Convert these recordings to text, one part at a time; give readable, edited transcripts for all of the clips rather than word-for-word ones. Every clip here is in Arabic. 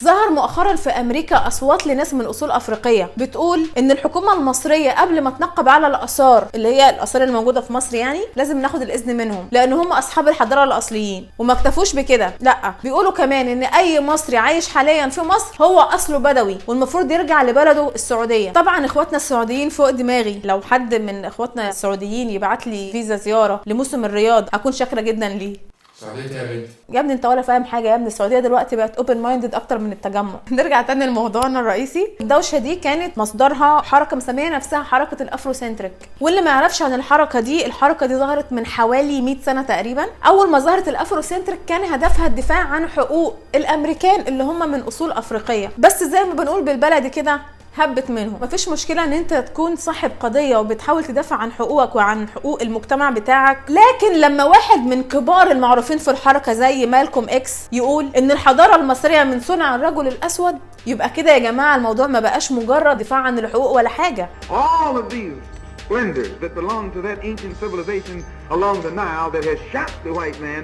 ظهر مؤخرا في امريكا اصوات لناس من اصول افريقيه بتقول ان الحكومه المصريه قبل ما تنقب على الاثار اللي هي الاثار الموجوده في مصر يعني لازم ناخد الاذن منهم لان هم اصحاب الحضاره الاصليين. وما اكتفوش بكده، لا بيقولوا كمان ان اي مصري عايش حاليا في مصر هو اصله بدوي والمفروض يرجع لبلده السعوديه. طبعا اخواتنا السعوديين فوق دماغي، لو حد من اخواتنا السعوديين يبعت لي فيزا زياره لموسم الرياض هكون شاكره جدا ليه. السعودية يا بنتي يا ابني انت ولا فاهم حاجه يا ابني، السعوديه دلوقتي بقت اوبن مايندد اكتر من التجمع. نرجع تاني لموضوعنا الرئيسي. الدوشه دي كانت مصدرها حركه مسميه نفسها حركه الافروسنتريك، واللي ما يعرفش عن الحركه دي ظهرت من حوالي 100 سنه تقريبا. اول ما ظهرت الافروسنتريك كان هدفها الدفاع عن حقوق الامريكان اللي هم من اصول افريقيه، بس زي ما بنقول بالبلدي كده هبت منهم. مفيش مشكله ان انت تكون صاحب قضيه وبتحاول تدافع عن حقوقك وعن حقوق المجتمع بتاعك، لكن لما واحد من كبار المعروفين في الحركه زي مالكوم اكس يقول ان الحضاره المصريه من صنع الرجل الاسود، يبقى كده يا جماعه الموضوع ما بقاش مجرد دفاع عن الحقوق ولا حاجه. All of these splendors that belong to that ancient civilization along the Nile that has shocked the white man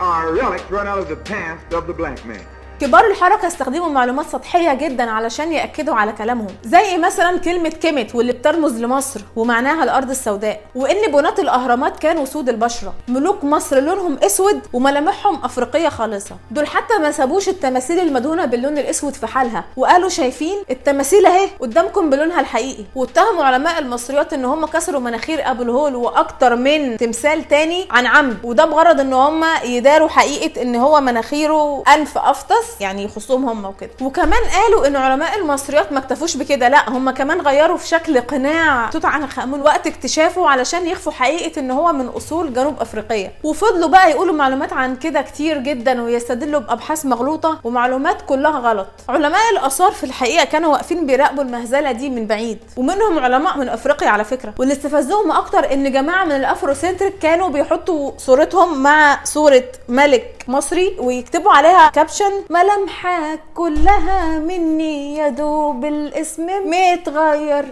are relics run out of the past of the black man. كبار الحركة استخدموا معلومات سطحية جدا علشان يأكدوا على كلامهم، زي مثلا كلمة كيمت واللي بترمز لمصر ومعناها الأرض السوداء، وإن بناة الأهرامات كانوا سود البشرة. ملوك مصر لونهم أسود وملامحهم أفريقية خالصة. دول حتى ما سابوش التماثيل المدهونة باللون الأسود في حالها، وقالوا شايفين التماثيل أهي قدامكم بلونها الحقيقي. واتهموا علماء المصريات إن هم كسروا مناخير أبو الهول وأكتر من تمثال تاني عن عمد، وده بغرض إن هم يداروا حقيقة إن هو مناخيره أنف أفطس يعني يخصهم هم وكده. وكمان قالوا ان علماء المصريات ما اكتفوش بكده، لا هم كمان غيروا في شكل قناع توت عنخ امون وقت اكتشافه علشان يخفوا حقيقه ان هو من اصول جنوب افريقيه. وفضلوا بقى يقولوا معلومات عن كده كتير جدا ويستدلوا بابحاث مغلوطه ومعلومات كلها غلط. علماء الاثار في الحقيقه كانوا واقفين بيراقبوا المهزله دي من بعيد، ومنهم علماء من افريقيا على فكره. واللي استفزهم اكتر ان جماعه من الافروسنتريك كانوا بيحطوا صورتهم مع صوره ملك مصري ويكتبوا عليها كابشن ملامحك كلها مني يدوب الاسم متغير.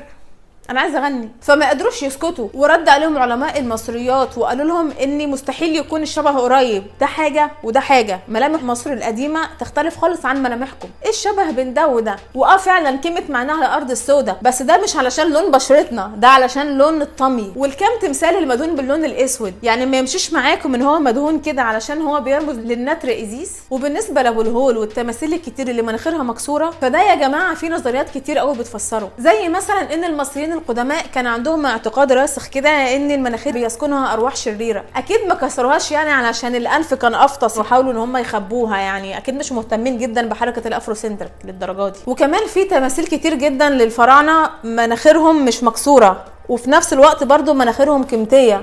انا عايزه اغني. فما قدروش يسكتوا، ورد عليهم علماء المصريات وقالوا لهم ان مستحيل يكون الشبه قريب، ده حاجه وده حاجه. ملامح مصر القديمه تختلف خالص عن ملامحكم. ايه الشبه بين ده وده؟ فعلا كلمه معناها الارض السوداء، بس ده مش علشان لون بشرتنا، ده علشان لون الطمي. والكام تمثال المدهون باللون الاسود يعني ما يمشيش معاكم ان هو مدهون كده علشان هو بيرمز للنتر ايزيس. وبالنسبه لابو الهول والتماثيل الكتير اللي مناخيرها مكسوره، فده يا جماعه في نظريات كتير قوي بتفسره، زي مثلا ان المصريين القدماء كان عندهم اعتقاد راسخ كده ان المناخير بيسكنها ارواح شريره. اكيد ما كسروهاش يعني علشان الانف كان افطس وحاولوا ان هم يخبوها، يعني اكيد مش مهتمين جدا بحركه الافروسنتريك للدرجه دي. وكمان في تماثيل كتير جدا للفراعنه مناخيرهم مش مكسوره، وفي نفس الوقت برضو مناخيرهم كمتيه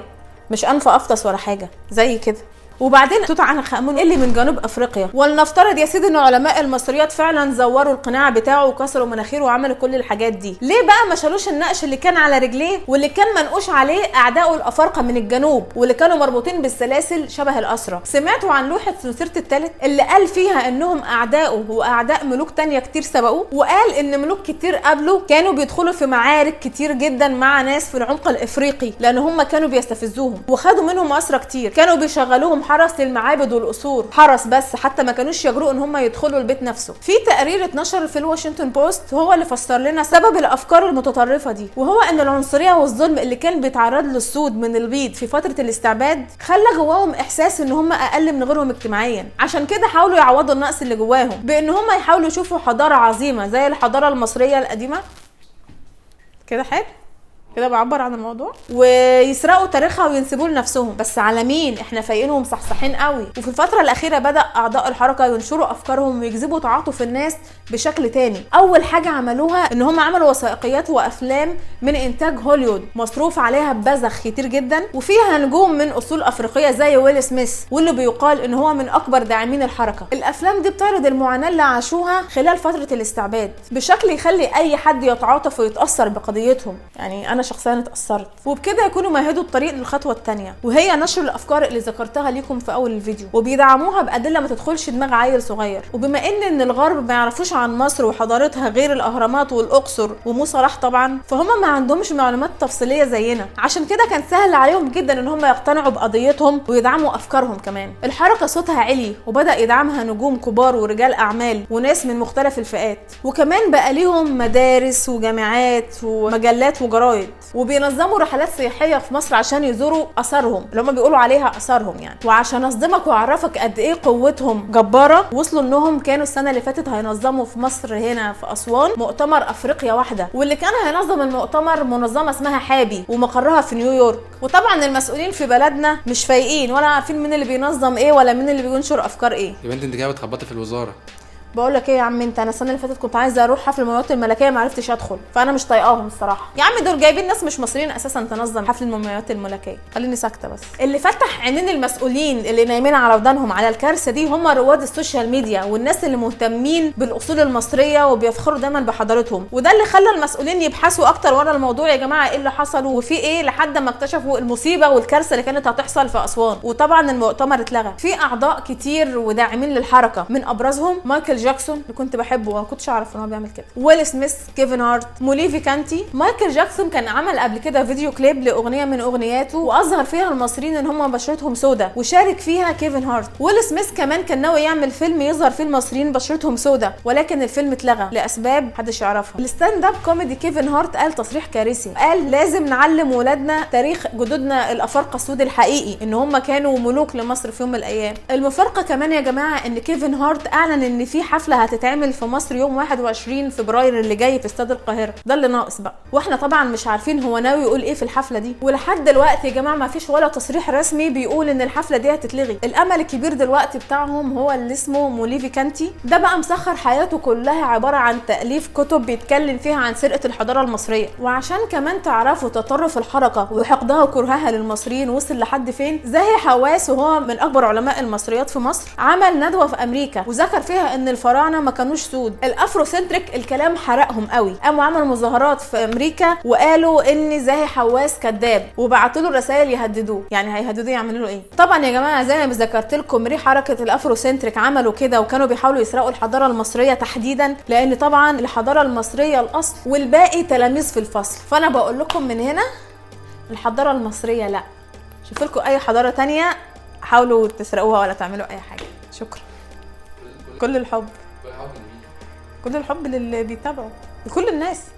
مش انف افطس ولا حاجه زي كده. وبعدين توت عنخ امون اللي من جنوب افريقيا، ولنفترض يا سيدي ان علماء المصريات فعلا زوروا القناع بتاعه وكسروا مناخيره وعملوا كل الحاجات دي، ليه بقى ما شالوش النقش اللي كان على رجليه واللي كان منقوش عليه اعدائه الافارقه من الجنوب واللي كانوا مربوطين بالسلاسل شبه الاسرى؟ سمعتوا عن لوحه سنوسرة الثالث اللي قال فيها انهم اعدائه واعداء ملوك تانية كتير سبقوه، وقال ان ملوك كتير قبله كانوا بيدخلوا في معارك كتير جدا مع ناس في العمق الافريقي لان هم كانوا بيستفزوهم وخدوا منهم اسرى كتير، كانوا بيشغلوهم حرس للمعابد والقصور، حرس بس، حتى ما كانوش يجرؤوا ان هم يدخلوا البيت نفسه. في تقرير اتنشر في الواشنطن بوست هو اللي فسر لنا سبب الافكار المتطرفه دي، وهو ان العنصريه والظلم اللي كان بيتعرض للسود من البيض في فتره الاستعباد خلى جواهم احساس ان هم اقل من غيرهم اجتماعيا. عشان كده حاولوا يعوضوا النقص اللي جواهم بان هم يحاولوا يشوفوا حضاره عظيمه زي الحضاره المصريه القديمه. كده حلو كده بعبر عن الموضوع، ويسرقوا تاريخها وينسبوه لنفسهم. بس على مين؟ احنا فايقينهم مصحصحين قوي. وفي الفتره الاخيره بدا اعضاء الحركه ينشروا افكارهم ويجذبوا تعاطف الناس بشكل تاني. اول حاجه عملوها ان هم عملوا وثائقيات وافلام من انتاج هوليوود مصروف عليها ببذخ كتير جدا، وفيها نجوم من اصول افريقيه زي ويل سميث واللي بيقال ان هو من اكبر داعمين الحركه. الافلام دي بتعرض المعاناه اللي عاشوها خلال فتره الاستعباد بشكل يخلي اي حد يتعاطف ويتاثر بقضيتهم. يعني انا شخصيا اتاثرت. وبكده يكونوا مهدوا الطريق للخطوه الثانيه، وهي نشر الافكار اللي ذكرتها ليكم في اول الفيديو، وبيدعموها بادله ما تدخلش دماغ عيل صغير. وبما ان الغرب ما يعرفوش عن مصر وحضارتها غير الاهرامات والاقصر ومو صلاح طبعا، فهم ما عندهمش معلومات تفصيليه زينا، عشان كده كان سهل عليهم جدا ان هم يقتنعوا بقضيتهم ويدعموا افكارهم. كمان الحركه صوتها علي وبدا يدعمها نجوم كبار ورجال اعمال وناس من مختلف الفئات، وكمان بقى ليهم مدارس وجامعات ومجلات وجرايد، وبينظموا رحلات سياحيه في مصر عشان يزوروا اثارهم اللي هم بيقولوا عليها اثارهم يعني. وعشان اصدمك واعرفك قد ايه قوتهم جباره، وصلوا انهم كانوا السنه اللي فاتت هينظموا في مصر هنا في اسوان مؤتمر افريقيا واحده، واللي كان هينظم المؤتمر منظمه اسمها حابي ومقرها في نيويورك. وطبعا المسؤولين في بلدنا مش فايقين ولا عارفين مين اللي بينظم ايه ولا مين اللي بينشر افكار ايه. يا بنت انت كده بتخبطي في الوزاره. بقول لك ايه يا عم انت، انا السنه اللي فاتت كنت عايزه اروح حفل المومياوات الملكيه ما عرفتش ادخل، فانا مش طايقاهم الصراحه. يا عم دول جايبين ناس مش مصريين اساسا تنظم حفل المومياوات الملكيه. خليني ساكته بس. اللي فتح عينين المسؤولين اللي نايمين على ودانهم على الكارثه دي هم رواد السوشيال ميديا والناس اللي مهتمين بالاصول المصريه وبيفخروا دايما بحضارتهم، وده اللي خلى المسؤولين يبحثوا اكتر ورا الموضوع يا جماعه ايه اللي حصل وفي ايه، لحد ما اكتشفوا المصيبه والكارثه اللي كانت هتحصل في اسوان. وطبعا المؤتمر اتلغى. في اعضاء كتير وداعمين للحركه، من ابرزهم مايكل جاكسون اللي كنت بحبه وما كنتش اعرف ان هو بيعمل كده، ويل سميث، كيفن هارت، موليفي كانتي. مايكل جاكسون كان عمل قبل كده فيديو كليب لاغنيه من اغنياته واظهر فيها المصريين ان هم بشرتهم سودا، وشارك فيها كيفن هارت. ويل سميث كمان كان ناوي يعمل فيلم يظهر فيه المصريين بشرتهم سودا، ولكن الفيلم اتلغى لاسباب محدش يعرفها. الستاند اب كوميدي كيفن هارت قال تصريح كارثي، قال لازم نعلم ولادنا تاريخ جدودنا الافارقه السود الحقيقي، ان هم كانوا ملوك لمصر في يوم من الايام. المفارقه كمان يا جماعه ان كيفن هارت اعلن ان في حفله هتتعمل في مصر يوم 21 فبراير اللي جاي في استاد القاهره. ده اللي ناقص بقى، واحنا طبعا مش عارفين هو ناوي يقول ايه في الحفله دي، ولحد دلوقتي يا جماعه ما فيش ولا تصريح رسمي بيقول ان الحفله دي هتتلغي. الامل الكبير دلوقتي بتاعهم هو اللي اسمه موليفي كانتي، ده بقى مسخر حياته كلها عباره عن تاليف كتب بيتكلم فيها عن سرقه الحضاره المصريه. وعشان كمان تعرفوا تطرف الحركه وحقدها وكرهها للمصريين وصل لحد فين، زاهي حواس وهو من اكبر علماء المصريات في مصر عمل ندوه في امريكا وذكر فيها ان الفراعنه ما كانوش سود. الافرو سنتريك الكلام حرقهم قوي، قاموا عملوا مظاهرات في امريكا وقالوا ان زاهي حواس كذاب، وبعتوا له رسائل يهددوه. يعني هيهددوه يعملوا له ايه؟ طبعا يا جماعه زي ما ذكرت لكم ري حركه الافرو سنتريك عملوا كده وكانوا بيحاولوا يسرقوا الحضاره المصريه تحديدا، لان طبعا الحضاره المصريه الاصل والباقي تلاميذ في الفصل. فانا بقول لكم من هنا الحضاره المصريه لا، شوفوا لكم اي حضاره تانية حاولوا تسرقوها ولا تعملوا اي حاجه. شكرا. كل الحب للي بيتابعوا لكل الناس.